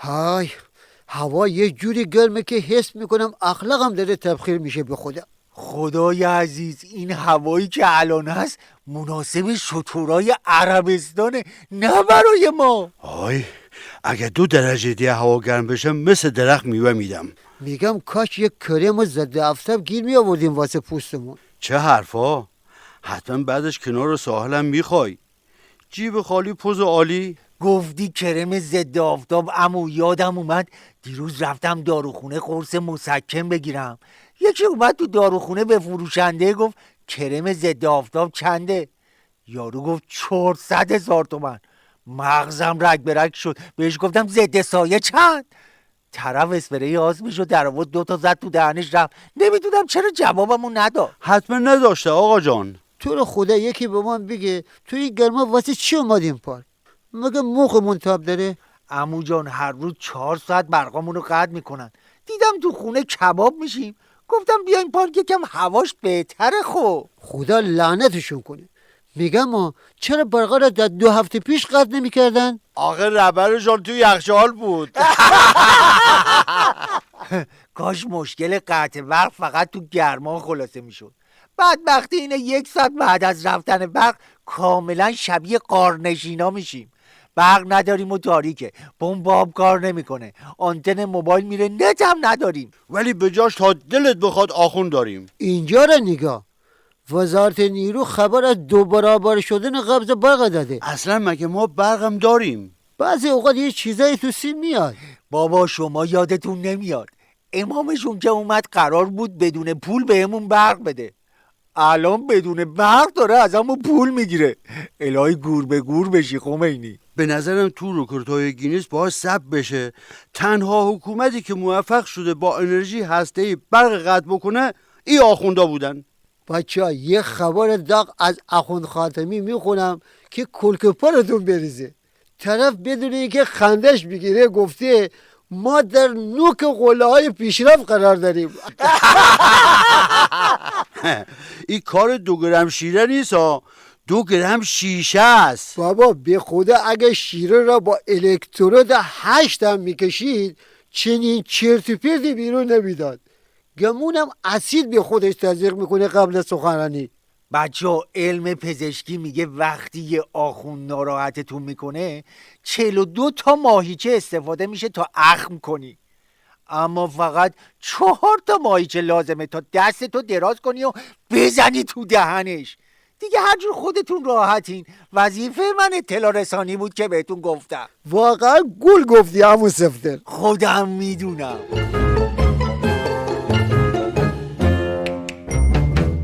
های، هوا یه جوری گرمه که حس میکنم اخلاقم داره تبخیر میشه به خودم. خدای عزیز، این هوایی که الان هست مناسب شترای عربستانه، نه برای ما. آی اگه 2 درجه دیگه هوا گرم بشه مثل درخت میوه میدم. میگم کاش یک کرم ضد آفتاب گیر می آوردیم واسه پوستمون. چه حرفا؟ حتما بعدش کنار ساحلم میخوای. جیب خالی پوز عالی. گفتی کرم ضد آفتاب، عمو یادم اومد دیروز رفتم داروخونه قرص مسکن بگیرم. یکی اومد تو داروخونه به فروشنده گفت کرم ضد آفتاب چنده؟ یارو گفت 400,000 تومن. مغزم رگ به رگ شد. بهش گفتم ضد سایه چند؟ طرف اسپری آسمشو در آورد 2 تا زد تو دهنش رفت. نمیدونم چرا جوابمو نداد. حتما نداشته آقا جان. تو رو خدا یکی به من بگه تو این گرما واسه چی اومدیم پارک؟ مگه موقمون تاب داره؟ عمو جان هر روز 4 ساعت برقامونو قطع میکنن. دیدم تو خونه کباب میشیم، گفتم بیاین پارک یکم هواش بهتره. خدا لعنتشون کنه. میگم ما چرا برقا را در 2 هفته پیش قطع نمیکردن؟ آخه ربرشان توی یخچال بود. کاش مشکل قطع برق فقط تو گرما خلاصه میشد. بدبختی اینه 1 ساعت بعد از رفتن برق کاملا شبیه غارنشینا میشیم. برق نداریم و تاریکه، پمپ آب کار نمیکنه، آنتن موبایل میره، نت هم نداریم. ولی به جاش تا دلت بخواد آخون داریم. اینجا را نگاه، وزارت نیرو خبر از 2 برابر شدن قبض برق داده. اصلا مگه ما برقم داریم؟ بعضی اوقات یه چیزایی تو سیم میاد. بابا شما یادتون نمیاد امامشون که اومد قرار بود بدون پول بهمون برق بده، الان بدون برق داره ازمون پول میگیره. الهی گور به گور بشی خمینی. به نظرم تو رکوردهای گینیس باید ثبت بشه تنها حکومتی که موفق شده با انرژی هسته‌ای برق قطع بکنه این آخوندا بودن. بچه‌ها یه خبر داغ از اخوند خاتمی میخونم که کلک پارتون بریزه. طرف بدون اینکه خندش بگیره گفته ما در نوک قله‌های پیشرفت قرار داریم. این کار 2 گرم شیره نیست ها، 2 گرم شیشه است. بابا به خدا اگه شیره را با الکترود 8 هم میکشید چنین چرت و پرتی بیرون نمیداد. گمونم اسید به خودش تزریق میکنه قبل از سخنرانی. بچه علم پزشکی میگه وقتی یه آخون ناراحتتون میکنه 42 تا ماهیچه استفاده میشه تا اخم کنی، اما فقط 4 تا ماهیچه لازمه تا دستتو دراز کنی و بزنی تو دهنش. دیگه هر جور خودتون راحتین. وظیفه من اطلاع رسانی بود که بهتون گفتم. واقعا گول گفتی عمو سفتر. خودم میدونم.